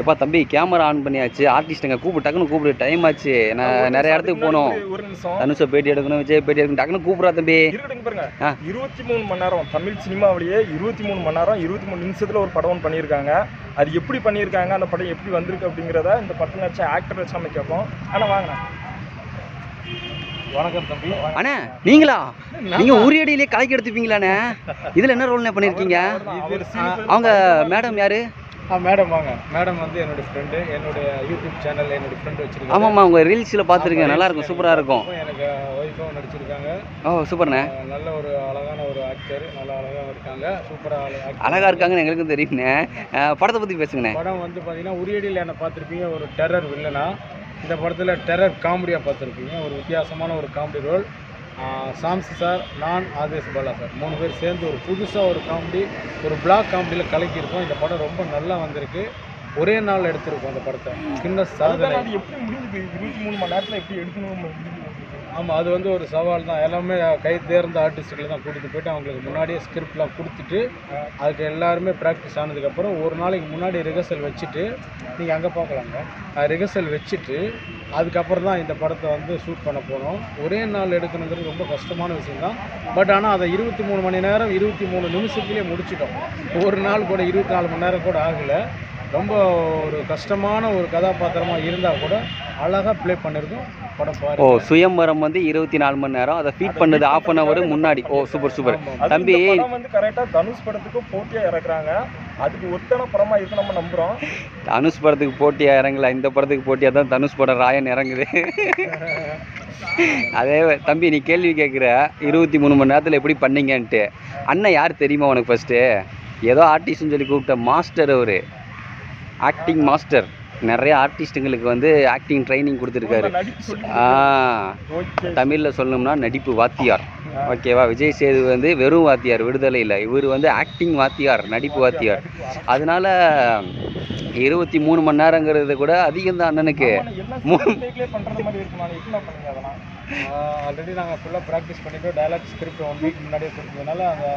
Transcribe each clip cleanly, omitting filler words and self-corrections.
எப்பா தம்பி camera on பண்ணியாச்சு, ஆர்டிஸ்ட்டுங்க டக்குன்னு கூப்பிடு, டைம் ஆச்சு. நான் நிறைய இடத்துக்கு போகணும். தனுஷை பேட்டி எடுக்கணும், விஜய் பேட்டி எடுக்கணும், டக்குன்னு கூப்பிட்றா தம்பி. பாருங்க 23 மணி நேரம் தமிழ் சினிமாவிலேயே 23 மணி நேரம் 23 நிமிஷத்துல ஒரு படம் பண்ணியிருக்காங்க. அது எப்படி பண்ணியிருக்காங்க, அந்த படம் எப்படி வந்திருக்கு அப்படிங்கிறத இந்த படத்தில் வச்சு ஆக்டர் வச்சு நம்ம கேட்போம். ஆனால் வாங்கண்ணா. வணக்கம் தம்பி. அண்ணா நீங்களா? நீங்க உரியடியிலே கலைக்கு எடுத்துப்பீங்களாண்ணே? இதுல என்ன ரோல்ண்ணே பண்ணியிருக்கீங்க? அவங்க மேடம் யாரு? மேடம் வாங்க. மேடம் வந்து என்னோட ஃப்ரெண்டு, என்னுடைய யூடியூப் சேனல் என்னோட ஃப்ரெண்டு வச்சிருக்காங்க. ஆமாம்மா, உங்க ரீல்ஸில் பார்த்துருக்கேன், நல்லா இருக்கும், சூப்பராக இருக்கும். எனக்கு ஒய்ஃபும் நடிச்சிருக்காங்க. ஓ சூப்பர்ண்ணே. நல்ல ஒரு அழகான ஒரு ஆக்டர், நல்லா அழகாக இருக்காங்க, சூப்பராக அழகாக இருக்காங்கன்னு எங்களுக்கும் தெரியும்ண்ணே. படத்தை பற்றி பேசுங்கண்ணே. படம் வந்து பார்த்தீங்கன்னா உரியடியில் என்ன பார்த்துருப்பீங்க, ஒரு டெரர் வில்லனா. இந்த படத்தில் டெரர் காமெடியாக பார்த்துருப்பீங்க, ஒரு வித்தியாசமான ஒரு காமெடி ரோல். சாம்சி சார், நான், ஆதேஷ் பாலா சார் 3 பேர் சேர்ந்து ஒரு புதுசாக ஒரு காமெடி, ஒரு பிளாக் காமெடியில் கலக்கியிருக்கோம். இந்த படம் ரொம்ப நல்லா வந்திருக்கு. ஒரே நாள் எடுத்திருக்கோம் அந்த படத்தை. சின்ன சாதனை. எப்படி முடிஞ்சுது 23 மணி நேரத்தில் எப்படி எடுக்கணும்? ஆமாம், அது வந்து ஒரு சவால் தான். எல்லாமே கை தேர்ந்த ஆர்டிஸ்ட்டுகளை தான் கூட்டிகிட்டு போய்ட்டு அவங்களுக்கு முன்னாடியே ஸ்கிரிப்ட்லாம் கொடுத்துட்டு அதுக்கு எல்லாருமே ப்ராக்டிஸ் ஆனதுக்கப்புறம் ஒரு நாளைக்கு முன்னாடி ரிஹர்சல் வச்சுட்டு, நீங்கள் அங்கே பார்க்கலாங்க, ரிஹர்சல் வச்சுட்டு அதுக்கப்புறம் தான் இந்த படத்தை வந்து ஷூட் பண்ண போனோம். ஒரே நாள் எடுக்கணுங்கிறது ரொம்ப கஷ்டமான விஷயம் தான். பட் ஆனால் அதை 23 மணி நேரம் 23 நிமிஷத்துலேயே முடிச்சிட்டோம். ஒரு நாள் கூட 24 மணி நேரம் கூட ஆகலை. ரொம்ப ஒரு கஷ்டமான ஒரு கதாபாத்திரமாக இருந்தால் கூட அழகாக ப்ளே பண்ணியிருக்கோம். படம் பாரு. ஓ சுயம்பரம் வந்து 24 மணி நேரம், அதை ஃபீட் பண்ணது ½ அன் அவர் முன்னாடி. ஓ சூப்பர் சூப்பர் தம்பி. வந்து கரெக்டாக தனுஷ் படத்துக்கு போட்டியாக இறக்குறாங்க. அதுக்கு ஒத்தன படமாக இருக்கு நம்ம நம்புகிறோம். தனுஷ் படத்துக்கு போட்டியாக இறங்கல, இந்த படத்துக்கு போட்டியாக தான் தனுஷ் படம் ராயன் இறங்குது. அதே தம்பி, நீ கேள்வி கேட்குற 23 மணி நேரத்தில் எப்படி பண்ணீங்கன்ட்டு. அண்ணன் யார் தெரியுமா உனக்கு? ஃபஸ்ட்டு ஏதோ ஆர்டிஸ்ட்னு சொல்லி கூப்பிட்ட மாஸ்டர், அவர் ஆக்டிங் மாஸ்டர். நிறைய ஆர்டிஸ்ட்டுங்களுக்கு வந்து ஆக்டிங் ட்ரைனிங் கொடுத்துருக்காரு. தமிழில் சொல்லணும்னா நடிப்பு வாத்தியார். ஓகேவா? விஜய் சேது வந்து வெறும் வாத்தியார், விடுதலை இல்லை. இவர் வந்து ஆக்டிங் வாத்தியார், நடிப்பு வாத்தியார். அதனால 23 மணி நேரங்கிறது கூட அதிகம் தான் அண்ணனுக்கு. ஆல்ரெடி நாங்கள் ஃபுல்லாக ப்ராக்டிஸ் பண்ணிவிட்டோம். டைலாக் ஸ்கிரிப்ட் 1 வீக் முன்னாடியே கொடுத்ததுனால அந்த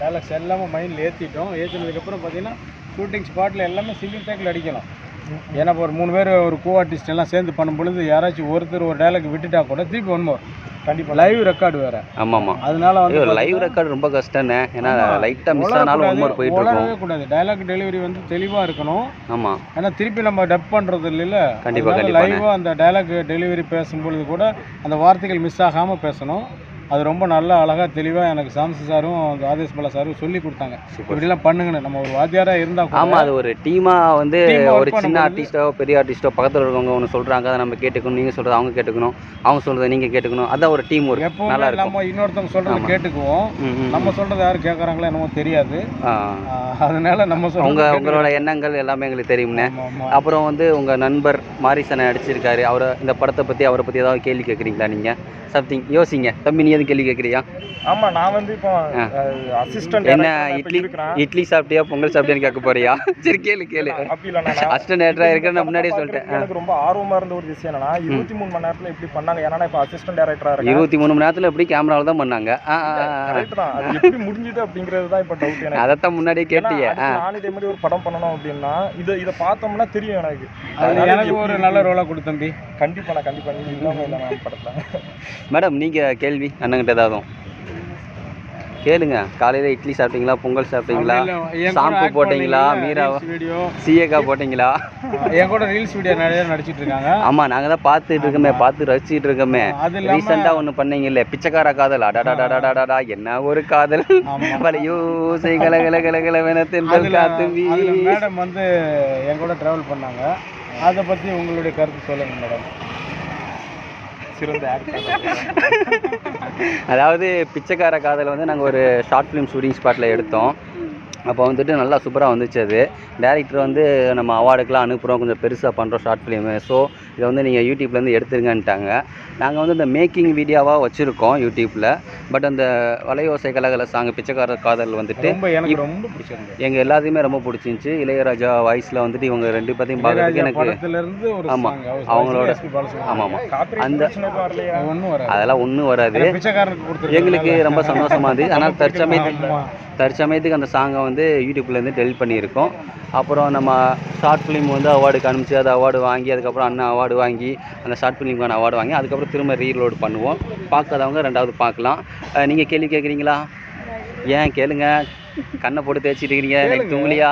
டைலாக்ஸ் எல்லாமே மைண்டில் ஏற்றினதுக்கப்புறம் பார்த்தீங்கன்னா ஷூட்டிங் ஸ்பாட்டில் எல்லாமே சிங்கிள் டேக்கில் அடிக்கலாம். ஏன்னா இப்போ ஒரு 3 பேர் ஒரு கோ ஆர்டிஸ்ட் எல்லாம் சேர்ந்து பண்ணும் பொழுது யாராச்சும் ஒருத்தர் ஒரு டைலாக் விட்டுட்டா கூட திருப்பி 1 மோர் கண்டிப்பாக லைவ் ரெக்கார்டு வேறு. ஆமாம், அதனால வந்து லைவ் ரெக்கார்டு ரொம்ப கஷ்டம்ண்ணே. ஏன்னா லைட்டாக மிஸ் ஆனாலும் 1 மோர் போயிட்டு இருக்கும். கூடாது. டைலாக் டெலிவரி வந்து தெளிவாக இருக்கணும். ஆமாம், ஏன்னா திருப்பி நம்ம டப் பண்ணுறது இல்லை. கண்டிப்பாக லைவாக அந்த டைலாக் டெலிவரி பேசும்பொழுது கூட அந்த வார்த்தைகள் மிஸ் ஆகாமல் பேசணும். அது ரொம்ப நல்லா அழகாக தெளிவாக எனக்கு சாம்சி சாரும் ஆதேஷ் பாலா சாரும் சொல்லி கொடுத்தாங்க. இப்படிலாம் பண்ணுங்கன்னு. நம்ம ஒரு வாத்தியாராக இருந்தால் ஆமாம், அது ஒரு டீமாக வந்து ஒரு சின்ன ஆர்டிஸ்ட்டோ பெரிய ஆர்டிஸ்ட்டோ பக்கத்தில் இருக்கவங்க ஒன்று சொல்கிறாங்க, அதை நம்ம கேட்டுக்கணும். நீங்கள் சொல்கிறது அவங்க கேட்டுக்கணும், அவங்க சொல்கிறத நீங்கள் கேட்டுக்கணும். அதான் ஒரு டீம் ஒர்க். எப்போ நம்ம இன்னொருத்தவங்க சொல்கிறத கேட்டுக்குவோம். நம்ம சொல்கிறது யாரும் கேட்குறாங்களோ என்னமோ தெரியாது. அதனால நம்ம உங்களோட எண்ணங்கள் எல்லாமே எங்களுக்கு தெரியும்ண்ணே. அப்புறம் வந்து உங்கள் நண்பர் மாரிசனை அடிச்சிருக்காரு. அவரை படத்தை பற்றி ஏதாவது கேள்வி கேட்குறீங்களா? நீங்கள் சம்திங் யோசிங்க தம்பி. நீ எதுவும் கேள்வி கேட்குறியா? ஆமாம், நான் வந்து இப்போ அசிஸ்டன்ட். என்ன இட்லி சாப்பிட்டியா பொங்கல் சாப்பிட்டியான்னு கேட்க போறியா? சரி கேளு. அப்படி இல்லை, அசிஸ்டன்ட் டேரக்டராக இருக்கிற நான் முன்னாடியே சொல்லிட்டேன். எனக்கு ரொம்ப ஆர்வமாக இருந்த ஒரு விஷயம் என்னன்னா 23 மணி நேரத்தில் எப்படி பண்ணாங்க. ஏன்னா இப்போ அசிஸ்டன்ட் டேரக்டராக இருக்கு. 23 மணி நேரத்தில் எப்படி கேமராவில் தான் பண்ணாங்க. அது எப்படி முடிஞ்சுது அப்படிங்கிறது தான் இப்போ டவுட் எனக்கு. அதைத்தான் முன்னாடியே கேட்டியே. நான் இதே மாதிரி ஒரு படம் பண்ணணும் அப்படின்னா இதை பார்த்தோம்னா தெரியும் எனக்கு. எனக்கு ஒரு நல்ல ரோலாக கொடு தம்பி. கண்டிப்பாக நீ இல்லாமல் இல்லை நான் படத்தில். மேடம் நீங்கள் கேள்வி அண்ணங்கிட்ட ஏதாவது கேளுங்க. காலையில் இட்லி சாப்பிட்டீங்களா, பொங்கல் சாப்பிட்டீங்களா, ஷாம்பு போட்டிங்களா, மீரா சிஏக்கா போட்டிங்களா? என் கூட ரீல்ஸ் வீடியோ நிறைய நடிச்சிட்டு இருக்காங்க. ஆமாம், நாங்கள் தான் பார்த்து ரசிச்சுட்டு இருக்கோமே. ரீசெண்டாக ஒன்று பண்ணீங்கல்ல, பிச்சைக்கார காதல். அடாடாடாடாடா, என்ன ஒரு காதல். வலையோசை கலகலகலகலவென தென்றல் காத்தும்பி. மேடம் வந்து என் கூட ட்ராவல் பண்ணாங்க. அதை பற்றி உங்களுடைய கருத்து சொல்லுங்கள் மேடம். அதாவது பிச்சைக்கார காதல் வந்து நாங்கள் ஒரு ஷார்ட் ஃபிலிம் ஷூட்டிங் ஸ்பாட்டில் எடுத்தோம். அப்போ வந்துட்டு நல்லா சூப்பராக வந்துச்சு அது. டேரக்டர் வந்து நம்ம அவார்டுக்கெலாம் அனுப்புகிறோம், கொஞ்சம் பெருசாக பண்ணுறோம் ஷார்ட் ஃபிலிமு, ஸோ இதை வந்து நீங்கள் யூடியூப்லேருந்து எடுத்துருங்கன்ட்டாங்க. நாங்கள் வந்து இந்த மேக்கிங் வீடியோவாக வச்சுருக்கோம் யூடியூப்பில். பட் அந்த வலையோசை கலகல சாங் பிச்சைக்காரர் காதல் வந்துட்டு எனக்கு ரொம்ப பிடிச்சிருந்தது. எங்கள் எல்லாத்தையுமே ரொம்ப பிடிச்சிருந்துச்சி. இளையராஜா வாய்ஸில் வந்துட்டு இவங்க 2 பேர்த்தையும் பார்க்கறதுக்கு எனக்கு ஆமாம் அவங்களோட ஆமாம் அந்த அதெல்லாம் ஒன்றும் வராது. எங்களுக்கு ரொம்ப சந்தோஷமாக இருந்துச்சு. ஆனால் தற்சமயத்துக்கு அந்த சாங்கை வந்து யூடியூப்லேருந்து டெலிட் பண்ணியிருக்கோம். அப்புறம் நம்ம ஷார்ட் ஃபிலிம் வந்து அவார்டுக்கு அனுப்பிச்சு அது அவார்டு வாங்கி அதுக்கப்புறம் அண்ணன் அவார்டு வாங்கி அந்த ஷார்ட் ஃபிலிமுக்கான அவார்டு வாங்கி அதுக்கப்புறம் திரும்ப ரீலோட் பண்ணுவோம். பார்க்காதவங்க 2வது பார்க்கலாம். நீங்கள் கேள்வி கேட்குறீங்களா? ஏன் கேளுங்க, கண்ணை போட்டு தேய்ச்சிட்டு இருக்கிறீங்க, நைட் தூங்கலையா?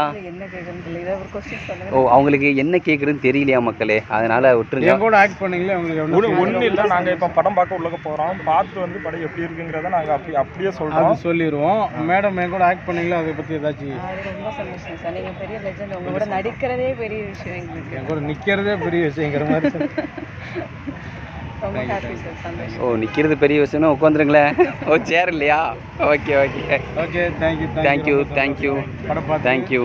ஓ அவங்களுக்கு என்ன கேட்குறதுன்னு தெரியலையா மக்களே, அதனால் விட்டுருங்க. கூட ஆக்ட் பண்ணீங்களே ஒன்றும் இல்லை. நாங்கள் இப்போ படம் பார்க்க உள்ளே போகிறோம், பார்த்துட்டு வந்து படம் எப்படி இருக்குங்கிறத நாங்கள் அப்படியே சொல்லிடுவோம். மேடம் என் கூட ஆக்ட் பண்ணீங்களா, அதை பற்றி ஏதாச்சும்? ரொம்ப சந்தோஷம் சார், நீங்கள் பெரிய லெஜண்ட், உங்க கூட நடிக்கிறதே பெரிய விஷயம் எங்களுக்கு. என் கூட நிற்கிறதே பெரிய விஷயங்கிற மாதிரி. ரொம்ப ஹாப்பி சார், சந்தோஷம். ஓ நிற்கிறது பெரிய விஷயம்னா உட்காந்துருங்களேன். ஓ சேர் இல்லையா? Okay okay okay, thank you thank you thank you thank you.